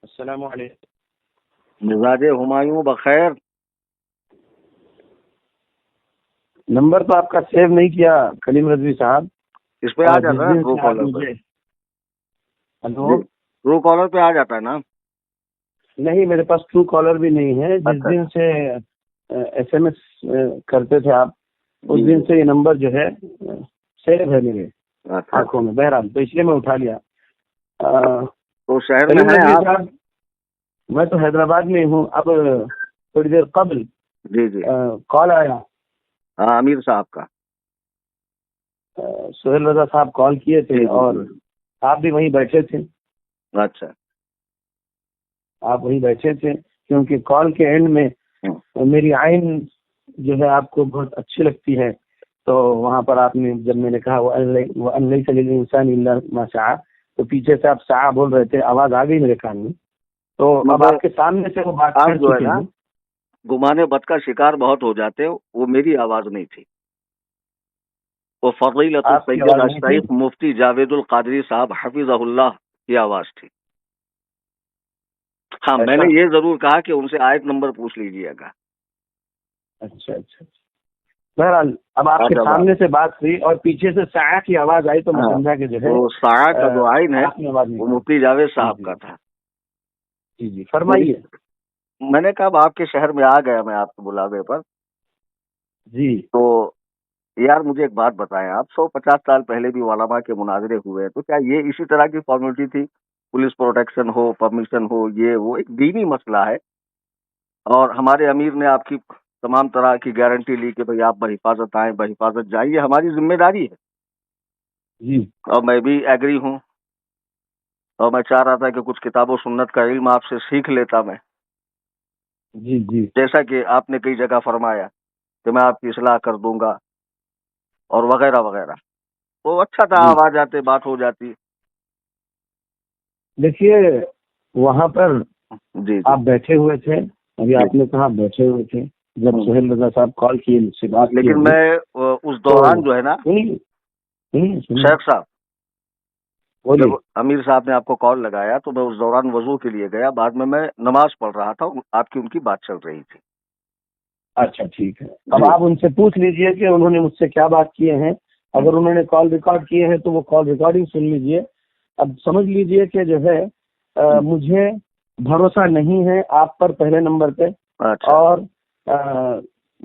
अस्सलाम वालेकुम। मिजाज हुमायूं बखैर। नंबर तो आपका सेव नहीं किया कलीम रजवी साहब। इस पे आ जिस जाता है दिन ट्रू से आप कॉलर पर। मुझे जी, हेलो। ट्रू कॉलर पे आ जाता है ना। नहीं, मेरे पास ट्रू कॉलर भी नहीं है। जिस अच्छा दिन अच्छा। से एसएमएस करते थे आप, उस जी दिन जी। से ये नंबर जो है सेव है मेरे अच्छा आंखों अच्छा। में। बहरहाल तो इसलिए मैं उठा लिया। तो शहर में कलीम है रजवी आप? साहब, मैं तो हैदराबाद में हूँ। अब थोड़ी देर कबल जी जी। कॉल आया। हाँ, अमीर साहब का। सोहेल रजा साहब कॉल किए थे जी जी जी। और आप भी वहीं बैठे थे। अच्छा। आप वहीं बैठे थे क्योंकि कॉल के एंड में मेरी आइन जो है आपको बहुत अच्छी लगती है। तो वहां पर आपने, जब मैंने कहा वो अल्लाह सलील इंसान इल्ला मा शाअ, तो पीछे से आप शाअ बोल रहे थे, आवाज आ गई मेरे कान में। तो अब मगर आपके सामने से वो बात आप कर जो है चुके ना, हैं। गुमाने बद का शिकार बहुत हो जाते हो। वो मेरी आवाज नहीं थी, वो फजीलतुल आपकी सैयद आवाज नहीं थी। अश-शईख मुफ्ती जावेदुल कादरी साहब हफिज़हुल्लाह की आवाज थी। हाँ, मैंने ऐसा? ये जरूर कहा कि उनसे आयत नंबर पूछ लीजिएगा। अच्छा अच्छा। बहरहाल अब आपके अच्छा बात। सामने से बात हुई और पीछे से शाअ की आवाज आई तो मैं हाँ, समझा कि जो है तो साया का जो आइन है आपने आवाज वो निकाली। मुफ्ती जावेद जी साहब जी का था। जी जी, तो फरमाइए। मैंने कहा अब आपके शहर में आ गया मैं आपके बुलावे पर। जी तो यार मुझे एक बात बताएं, आप 150 साल पहले भी उलमा के मुनाजरे हुए हैं, तो क्या ये इसी तरह की फॉर्मेलिटी थी? पुलिस प्रोटेक्शन हो, परमिशन हो, ये वो एक दीनी मसला है। और हमारे अमीर ने आपकी तमाम तरह की गारंटी ली कि भाई आप बहिफाजत आए, बहिफाजत जाइए, ये हमारी जिम्मेदारी है। जी और मैं भी एग्री हूँ। और मैं चाह रहा था कि कुछ किताबों सुन्नत का इल्म आपसे सीख लेता मैं, जी जी जैसा कि आपने कई जगह फरमाया कि मैं आपकी इस्लाह कर दूंगा और वगैरह वगैरह। तो अच्छा था, जी। आप आ जाते, बात हो जाती। देखिए, वहां पर जी जी आप बैठे हुए थे। अभी जी। आपने कहा बैठे हुए थे। जब हम्म। सोहेल रजा साहब कॉल किए, मुझसे बात किए लेकिन अभी, मैं उस तो दौरान जो है ना, सुनिए सुनिए सुनिए, शेख साहब, जब बोलिए। अमीर साहब ने आपको कॉल लगाया तो मैं उस दौरान वजू के लिए गया, बाद में मैं नमाज पढ़ रहा था, आपकी उनकी बात चल रही थी। अच्छा ठीक है। अब जी। आप उनसे पूछ लीजिए कि उन्होंने मुझसे क्या बात किए हैं। हम्म अगर उन्होंने कॉल रिकॉर्ड किए हैं तो वो कॉल रिकॉर्डिंग सुन लीजिए। अब समझ लीजिए कि जो है हम्म। मुझे भरोसा नहीं है आप पर, पहले नंबर पे। अच्छा और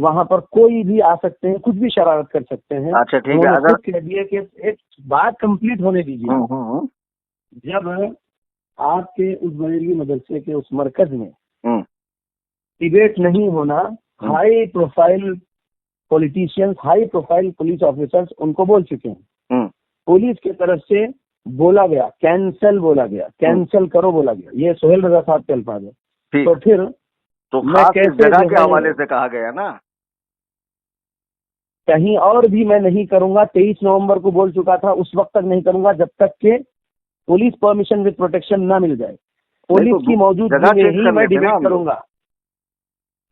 वहां पर कोई भी आ सकते हैं, कुछ भी शरारत कर सकते हैं। अच्छा, ठीक है। उन्होंने अगर खुद कह दिया कि एक बात कंप्लीट होने दीजिए। हम्म। जब आपके उस बरेलवी मदरसे के उस मरकज में हम्म डिबेट नहीं होना, hmm high profile politicians, high profile police officers उनको बोल चुके हैं। हम्म पुलिस की तरफ से बोला गया, कैंसल बोला गया, हम्म। कैंसल करो बोला गया। ये सोहेल रजा साहब के अल्फाज है। ठीक। तो फिर तो मैं खास इस कैसे जगह जो के है, हवाले से कहा गया ना। कहीं और भी मैं नहीं करूंगा। 23 नवंबर को बोल चुका था, उस वक्त तक नहीं करूंगा जब तक के पुलिस परमिशन विद प्रोटेक्शन ना मिल जाए। नहीं पुलिस तो की मौजूदगी जगह में चेंज ही कर मैं लेते ना डिबेट हम लोग। करूंगा।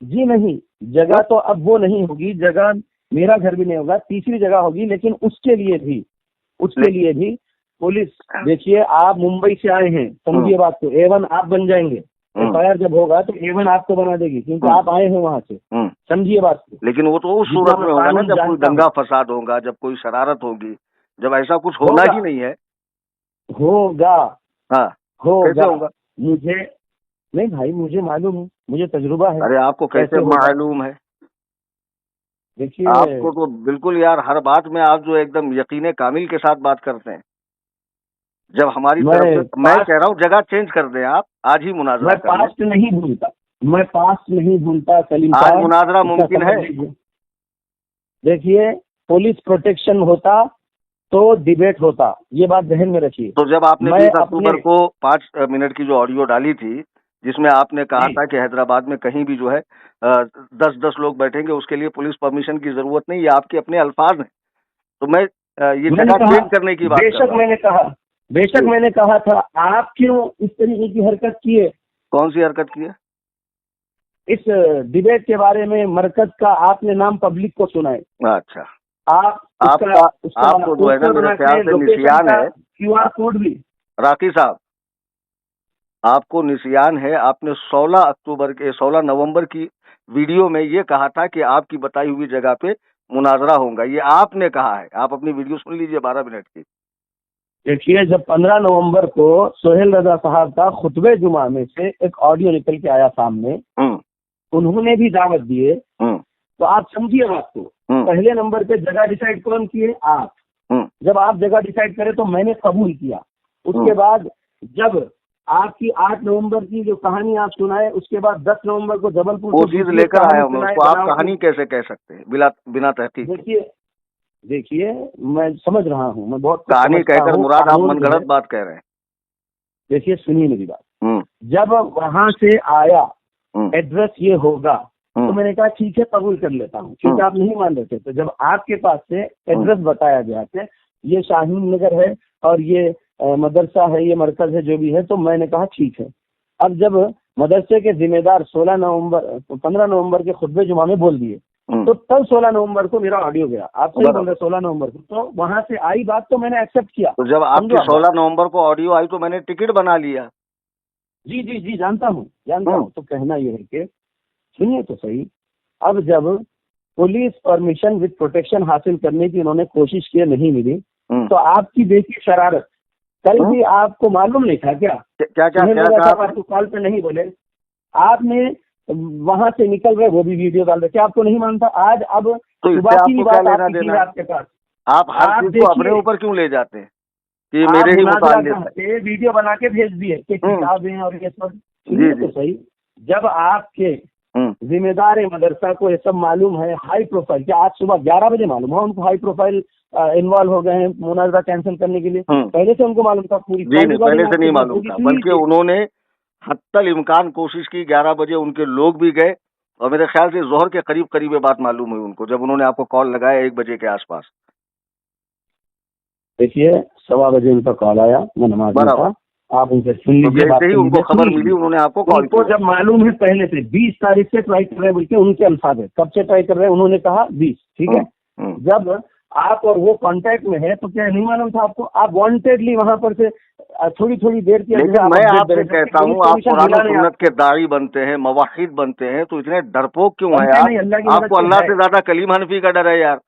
जी नहीं, जगह क्यों? तो अब वो नहीं होगी। जगह मेरा घर भी नहीं होगा, तीसरी जगह होगी। लेकिन उसके ले- लिए भी पुलिस, देखिए आप मुंबई से आए हैं, हम्म समझिए बात को। A1 आप बन जाएंगे। हम्म FIR जब होगा तो A1 आपको बना देगी, क्योंकि हम्म आप आए हैं वहां से। हम्म। समझिए बात को। लेकिन वो तो उस जितना सूरत मैं में होगा ना कानून जब कोई जानता हूँ। दंगा फसाद होगा, जब कोई शरारत होगी। जब ऐसा कुछ होना होगा ही नहीं है। होगा हाँ। कैसे होगा। होगा? मुझे नहीं भाई, मुझे मालूम है, मुझे तजुर्बा है अरे आपको कैसे कैसे होगा। मालूम है? देखिए, आपको तो बिल्कुल यार, हर बात में आप जो एकदम यकीने कामिल के साथ बात करते हैं। जब हमारी तरफ मैं से, मैं कह रहा हूँ जगह चेंज कर दें आप, आज ही मुनाजरा मैं कर लें। पास्ट नहीं भूलता। मैं पास्ट नहीं भूलता सलीम आज साहब, मुनाजरा इसका मुमकिन समझ है। लीजिए। देखिए, पुलिस प्रोटेक्शन होता तो डिबेट होता, ये बात ध्यान में रखिए। तो जब आपने मैं 20 अक्टूबर अपने को 5 मिनट की जो ऑडियो डाली थी, जिसमें आपने कहा जी था कि हैदराबाद में कहीं भी जो है 10-10 लोग बैठेंगे, उसके लिए पुलिस परमिशन की जरूरत नहीं, ये आपके अपने अल्फाज हैं। तो मैं ये मैंने जगह कहा, चेंज करने की बात कर बेशक रहा हूँ। मैंने कहा, बेशक जी। मैंने कहा था। आप क्यों इस तरीके की हरकत किए? कौन सी हरकत की है? इस डिबेट के बारे में मरकज का आपने नाम पब्लिक को सुनाए। अच्छा। आप उसका आपका उसका आपको जो है ना पोस्टर मेरे बना ख्याल के, से लोकेशन निसियान का है। QR कोड भी। राकी साहब, आपको निसियान है, आपने 16 नवंबर की वीडियो में ये कहा था कि आपकी बताई हुई जगह पे मुनाजरा होगा। ये आपने कहा है, आप अपनी वीडियो सुन लीजिए 12 मिनट की। देखिए, जब 15 नवंबर को सोहेल रजा साहब का खुतबे जुमा में से एक ऑडियो निकल के आया सामने, उन्होंने भी दावत दिए, तो आप समझिए बात को। पहले नंबर पे जगह डिसाइड कौन किए? आप। जब आप जगह डिसाइड करे तो मैंने कबूल किया। उसके बाद जब आपकी 8 नवंबर की जो कहानी आप सुनाए, उसके बाद 10 नवंबर को जबलपुर वो चीज लेकर आया हूँ मैं उसको, आप कहानी कैसे कह सकते हैं बिना तहकीक? देखिए, मैं समझ रहा हूँ, मैं बहुत कहानी कहकर मुराद आप मनगढ़ंत बात कह रहे हैं। देखिए, सुनिए मेरी बात। जब वहां से आया एड्रेस ये होगा, तो मैंने कहा ठीक है, कबूल कर लेता हूँ, क्योंकि आप नहीं मान रहे थे। तो जब आपके पास से एड्रेस बताया गया कि ये शाहीन नगर है और ये मदरसा है, ये मरकज है, जो भी है, तो मैंने कहा ठीक है। अब जब मदरसे के जिम्मेदार 15 नवंबर के खुतबे जुमा में बोल दिए, तो तब 16 नवंबर को मेरा ऑडियो गया। आप सही बोल रहे, 16 नवंबर को, तो वहां से आई बात, तो मैंने एक्सेप्ट किया। तो जब आपकी 16 नवंबर को ऑडियो आई तो मैंने टिकट बना लिया। जी जी जी, जानता हूँ। तो कहना यह है कि सुनिए तो सही, अब जब पुलिस परमिशन विद प्रोटेक्शन हासिल करने की उन्होंने कोशिश की, नहीं मिली, तो आपकी देखिए शरारत। कल भी आपको मालूम नहीं था क्या? आपको कॉल पे नहीं बोले, आपने वहां से निकल रहे, वो भी वीडियो डाल रहे, क्या आपको नहीं मानता? आज अब तो सुबह की बात आपके पास, आप हर चीज को अपने ऊपर क्यों ले जाते हैं कि मेरे ही मुताल्लिक़ वीडियो बना के भेज दिए कि किताबें और ये सब। तो सही, जब आपके जिम्मेदार मदरसा को ये सब मालूम है, हाई प्रोफाइल, क्या आज सुबह 11 बजे मालूम है उनको हाई प्रोफाइल इन्वॉल्व हो गए हैं मुनाजरा कैंसिल करने के लिए? पहले से उनको मालूम था? पूरी पहले से नहीं मालूम था, बल्कि उन्होंने हत्तल इम्कान कोशिश की। 11 बजे उनके लोग भी गए और मेरे ख्याल से जोहर के करीब ये बात मालूम हुई उनको, जब उन्होंने आपको कॉल लगाया 1 बजे के आसपास। देखिए, 1:15 बजे उनका कॉल आया, मैं नमाज में था, आप उनसे सुन लीजिए। जैसे ही उनको खबर मिली, उन्होंने आपको कॉल किया। जब मालूम है पहले से 20 तारीख से ट्राई कर रहे हैं, बल्कि उनके अल्फाज है, कब से ट्राई कर रहे हैं, उन्होंने कहा 20, ठीक है। जब आप और वो कांटेक्ट में है, तो क्या नहीं मालूम था आपको? आप वांटेडली वहां पर से थोड़ी देर की, मैं आपसे कहता हूँ, आप कुरान और सुन्नत के दाई बनते हैं, मवाहिद बनते हैं, तो इतने डरपोक क्यों है यार? आपको अल्लाह से ज्यादा कलीम हनफी का डर है यार।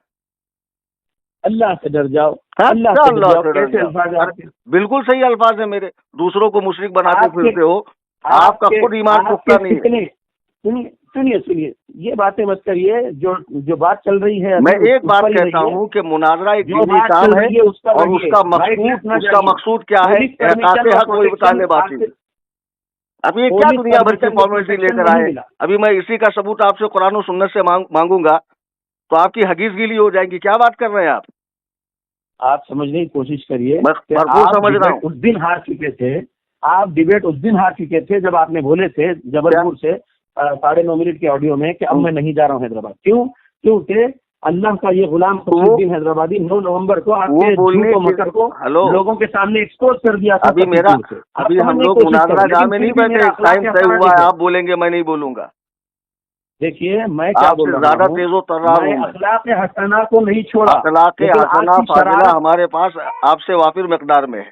अल्लाह से डर जाओ, अल्लाह से डर जाओ। बिल्कुल सही अल्फाज है मेरे। दूसरों को मुशरिक बनाते फिरते हो, आपका खुद ईमान पुख्ता नहीं है। सुनिए, ये बातें मत करिए। जो बात चल रही है, मैं एक बात कहता हूँ कि मुनाजरा एक दीनी काम है और उसका मकसूद क्या है? हक वही बताने बाकी। अब ये क्या दुनिया भर की फॉर्मेलिटी लेकर आए? अभी मैं इसी का सबूत आपसे कुरान और सुन्नत से मांगूंगा तो आपकी हगीज गीली हो जाएगी। क्या बात कर रहे हैं आप समझने की कोशिश करिए। भरपूर समझ रहा हूँ। उस दिन हार चुके थे आप, डिबेट उस दिन हार चुके थे जब आपने बोले थे जबलपुर से 9.5 मिनट के ऑडियो में कि अब मैं नहीं जा रहा हूँ हैदराबाद। क्योंकि अल्लाह का ये गुलाम खुर्शीद्दीन हैदराबादी 9 नवंबर को आपके झूठ और मकर को लोगों के सामने एक्सपोज कर दिया था। अभी हम लोग मुनाजरा गाह में नहीं बैठे, टाइम तय हुआ है, आप बोलेंगे मैं नहीं बोलूंगा। देखिए, मैं क्या बोल रहा हूँ, ज्यादा तेजो तर्रार हूँ। अखलाक हसना को नहीं छोड़ा, अखलाक हसना फाजिला हमारे पास आपसे वाफिर मिकदार में है।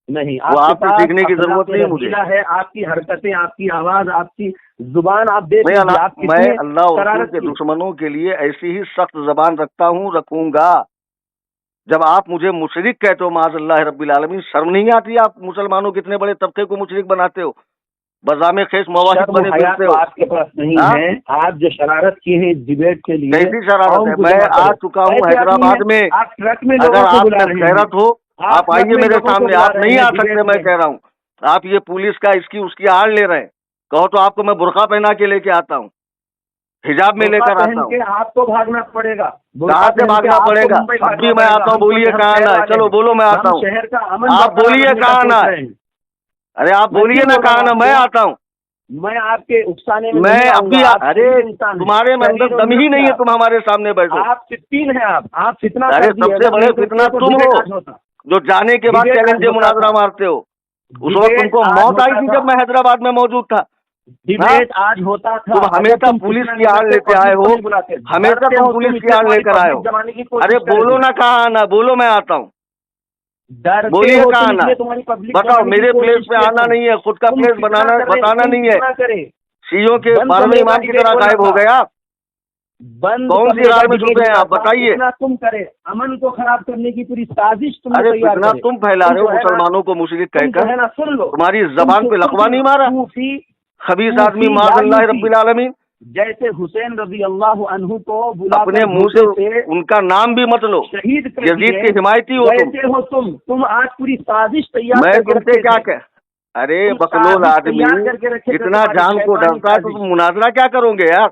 नहीं, वो आपसे सीखने की जरूरत नहीं मुझे है। आपकी हरकतें, आपकी आवाज, आपकी जुबान, आप देख मैं अल्लाह और के दुश्मनों के लिए ऐसी ही सख्त जबान रखता हूँ, रखूंगा। जब आप मुझे मुशरिक कहते हो, माज़अल्लाह रब्बिल आलमीन, शर्म नहीं आती? आप मुसलमानों के इतने बड़े तबके को मुशरिक बनाते हो, बज़ामे खेस मवाहिद बने फिरते हो। आपके पास नहीं है। आप जो शरारत की है इस डिबेट के लिए, कैसी शरारत है? मैं आ चुका हूँ हैदराबाद में। आप ट्रक में अगर आपको खैरत हो, आप आइए मेरे सामने। आप नहीं आ सकते, मैं कह रहा हूँ। आप ये पुलिस का इसकी उसकी आड़ ले रहे हैं। कहो तो आपको मैं बुर्का पहना के लेके आता हूँ, हिजाब में लेकर आता हूँ। आपको भागना पड़ेगा। कहाँ से भागना पड़ेगा? अब भी मैं आता हूँ, बोलिए कहाँ ना है? चलो बोलो, मैं आता हूँ। शहर का अमन, आप बोलिए कहाँ ना है? अरे आप बोलिए ना कहाँ ना, मैं आता हूँ। मैं आपके उकसाने में मैं अभी अरे तुम्हारे में अंदर दम ही नहीं है, तुम हमारे सामने बैठो। आप फितन है। आप फितना। अरे सबसे बड़े फितना तुम हो, जो जाने के बाद चैलेंज मुनाजरा मारते हो। उस वक्त तुमको मौत आई थी जब मैं हैदराबाद में मौजूद था। डिबेट आज होता था। तुम हमेशा पुलिस की आड़ लेते आए हो, हमेशा तुम पुलिस की आड़ लेकर आए हो। अरे बोलो ना कहाँ आना, बोलो मैं आता हूँ। डरते बोलिए हो कहाँ तुम, आना इसलिए है? तुम्हारी पब्लिक बताओ, बनाने की मेरे प्लेस कोशिश पे की आना तुम। नहीं है, खुद का तुम प्लेस कितना बनाना करे, बताना तुम नहीं है। कितना करे। शीयों के बंद 12वें कमरे का इमाम की डिबेट तरह होना गायब हो था, गए आप। बंद कौन सी कमरे का रार में डिबेट छुपे हैं होना आप, था। बताइए। कितना तुम करे, अमन को खराब करने की पूरी साजिश तुमने अरे तैयार कितना करे। तुम फैला रहे हो जो है ना, मुसलमानों को मुशरिक तुम जो कहकर। है ना, सुन लो, तुम्हारी जबान पे लकवा नहीं मारा? सूफी खबीस आदमी सूफी मार अल्लाह लालूसी, रब्बिल आलमीन। जैसे हुसैन रजी अल्लाह अन्हु को अपने बुलाकर मुंह से धोखे से उनका नाम भी मत लो। शहीद कर यजीद दिए, के हिमायती हो तुम। वैसे हो तुम आज पूरी साजिश तैयार मैं करके तुमसे रखे क्या थे। कह, अरे तुम बकलोल साजिश आदमी, तैयार करके रखे थे, इतना तुम्हारी जान को शैतानी डरता है तो साजिश। तुम मुनाजरा क्या करोगे यार?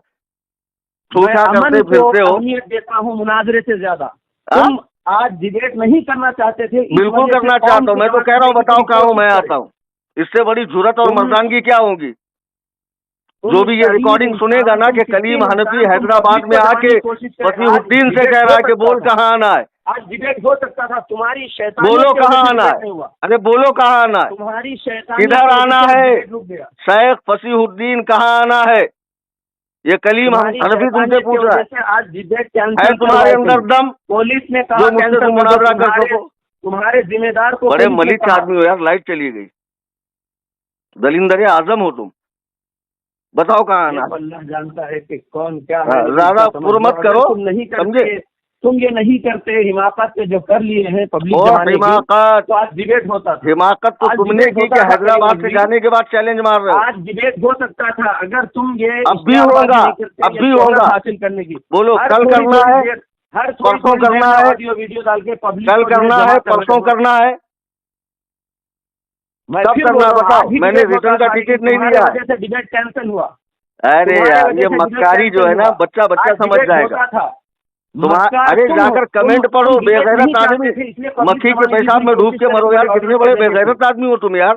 मैं सोचा अमन करते को फिरते हो। अहमियत देता हूँ मुनाजरे से ज्यादा। हाँ? तुम आज डिबेट नहीं करना चाहते थे, इस बिल्कुल वजह से करना कौम चाहता हूँ, को मैं तो जमा कह रहा हूँ, करने की बताओ पूरी कहाँ हूँ मैं कोशिश आता करे। हूँ। इससे बड़ी जुर्रत और तुम मर्दानगी क्या होगी? तुम जो भी ये शहीद रिकॉर्डिंग इंसान, सुनेगा ना तुम कि कितने कलीम इंसान, हनफी तुम हैदराबाद पब्लिक में को आके जमाने की कोशिश करे। आज फसीहुद्दीन से डिबेट कह हो रहा है कि सकता बोल था, कहाँ आना है। आज डिबेट हो सकता था, तुम्हारी शैतानियत बोलो की वजह कहाँ से आना डिबेट है। नहीं हुआ। अरे बोलो कहाँ आना है, तुम्हारी शैतानियत किधर की वजह आना से आज है? डिबेट रुक गया। शेख फसीहुद्दीन कहाँ आना है? ये कलीम तुम्हारी हनफी तुमसे शैतानियत की पूछ रहा वजह से आज डिबेट है कैंसिल तुम्हारे करवाए अंदर तुम। दम पुलिस ने कहा जो मुझसे कैंसिल तुम कर दो। मुनाजरा कर सको? तुम्हारे जिम्मेदार को बड़े पुलिस ने मलिक कहा। आदमी हो यार, लाइट चली गई। दलिंदर आजम हो तुम, बताओ कहाँ आना है? अल्लाह जानता है कि कौन क्या है। ज्यादा पुर मत करो, तुम नहीं समझे? करते, तुम ये नहीं करते, हिमाकत से जो कर लिए हैं पब्लिक और जमाने की, हिमाकत, तो आज डिबेट होता था। हिमाकत तो आज तुमने डिबेट की होता कि था हैदराबाद करीम से जाने के बाद चैलेंज मार रहे हो। आज डिबेट हो सकता था अगर तुम ये अब भी इश्तिहारबाजी होगा, नहीं करते, अब ये भी शोहरत होगा। हासिल करने की। बोलो हर कल थोड़ी करना थोड़ी है, देर, हर परसों थोड़ी करना देर में है, ऑडियो वीडियो डाल के पब्लिक कल को जो करना जमा है, कर परसों रहे हो। करना है, मैं कब फिर करना बोल है रहा हूँ, बताओ? आज भी मैंने डिबेट होता रिटर्न का था, लेकिन टिकट नहीं तुम्हारे लिया। वजह से डिबेट कैंसिल हुआ। अरे तुम्हारे यार, वजह ये से डिबेट मक्कारी जो कैंसिल है ना, हुआ। बच्चा बच्चा आज समझ डिबेट जाएगा। होता था। तुम्हारा अरे तुम जाकर कमेंट पढ़ो, डिबेट बेगैरत नहीं चाहते आदमी, थे, इसलिए पब्लिक मक्खी के जमाने की पेशाब पूरी में डूब कोशिश के करी मरो यार। तुम्हारे कितने ऑर्डर बड़े के देने की। बेगैरत आदमी हो तुम यार।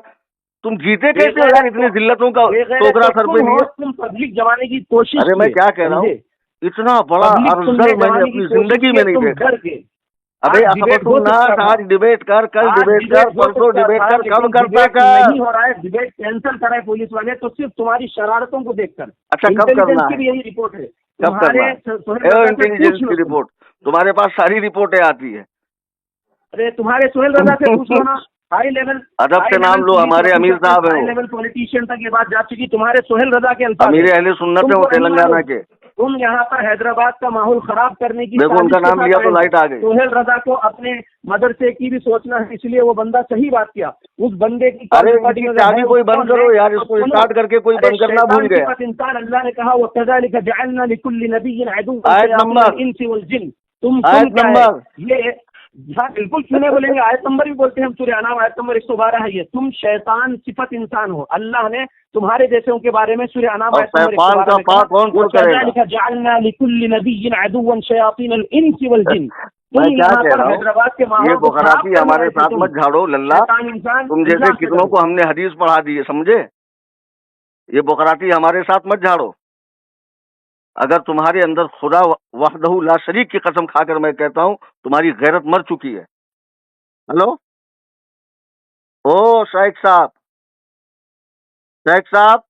तुम जीते कैसे हो यार बेगैरत इतनी तो- जिल्लतों का बेगैरत टोकरा तो सर तुम पे हो, लिए? तुम पब्लिक जमाने की कोशिश अरे मैं किए, क्या कह रहा हूँ, समझे? इतना बड़ा पब्लिक अफजल तुमने मैंने जमाने की अपनी कोशिश जिंदगी की, में नहीं तुम देखा। डर के। अबे आज डिबेट हो सकता था, आज डिबेट कर, कल आज डिबेट कर, डिबेट हो परसों सकता डिबेट था, कर, कब लेकिन करता डिबेट कर? नहीं हो रहा है। डिबेट कैंसिल कराए पुलिस वाले, तो सिर्फ तुम्हारी शरारतों को देखकर। अच्छा कब इंटेलिजेंस करना की है? भी यही रिपोर्ट है। कब करना है? सोहेल रजा से इंटेलिजेंस पूछ लो की तुम। रिपोर्ट तुम्हारे पास सारी रिपोर्टें आती है। अरे तुम्हारे सोहेल रजा से पूछ लो ना। हाई लेवल अदब से नाम लो, हमारे अमीर साहब हैं हाई वो। लेवल पॉलिटिशियन तक ये बात जा चुकी। तुम्हारे सोहेल रजा के अल्फाज अमीर हैं। अहले सुन्नत है वो, तुमको नहीं तेलंगाना मालूम? के। तुम यहाँ पर हैदराबाद का माहौल खराब करने की देखो उनका साजिश के नाम साथ लिया आए तो हो। लाइट आ गई। सोहेल रजा को अपने मदरसे की भी सोचना है, इसलिए वो बंदा सही बात किया। उस बंदे की अरे पार्टी इनकी में चाबी है, कोई उसको बंद करो ले- यार, तो इसको सुनो। स्टार्ट करके कोई अरे बंद करना शैतान भूल गया। सिफत इंसान, अल्लाह ने कहा वो कज़ालिक जअलना लिकुल्लि नबिय्यिन अदुव्वन आयत शयातीन नंबर। अल-इंस वल जिन। तुम आयत क्या है नंबर। ये? हाँ बिल्कुल सुने बोलेंगे, आयत नंबर भी बोलते हैं हम। सूरह अनाम आयत नंबर 112 है ये। तुम शैतान सिफत इंसान हो। अल्लाह ने तुम्हारे जैसों के बारे में सूरह अनाम और आयत नंबर शैतान 112 का में पाप कौन कौन करेगा? कज़ालिक जअलना लिकुल्लि नबिय्यिन अदुव्वन शयातीन अल-इंस वल जिन। मैं तुम क्या यहाँ कह पर रहा हूँ, हैदराबाद के ये माहौल को खराब बुखराती करने हमारे आए थे साथ तुम। मत झाड़ो लल्ला। शैतान इंसान, तुम जैसे अल्लाह से कितनों डरो। को हमने हदीस पढ़ा दी है, समझे? ये बुखराती हमारे साथ मत झाड़ो। अगर तुम्हारे अंदर खुदा वहदहू ला शरीक की कसम खाकर मैं कहता हूँ तुम्हारी गैरत मर चुकी है। हेलो ओ शेख साहब, शेख साहब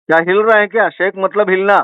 क्या हिल रहे हैं क्या? शेख मतलब हिलना।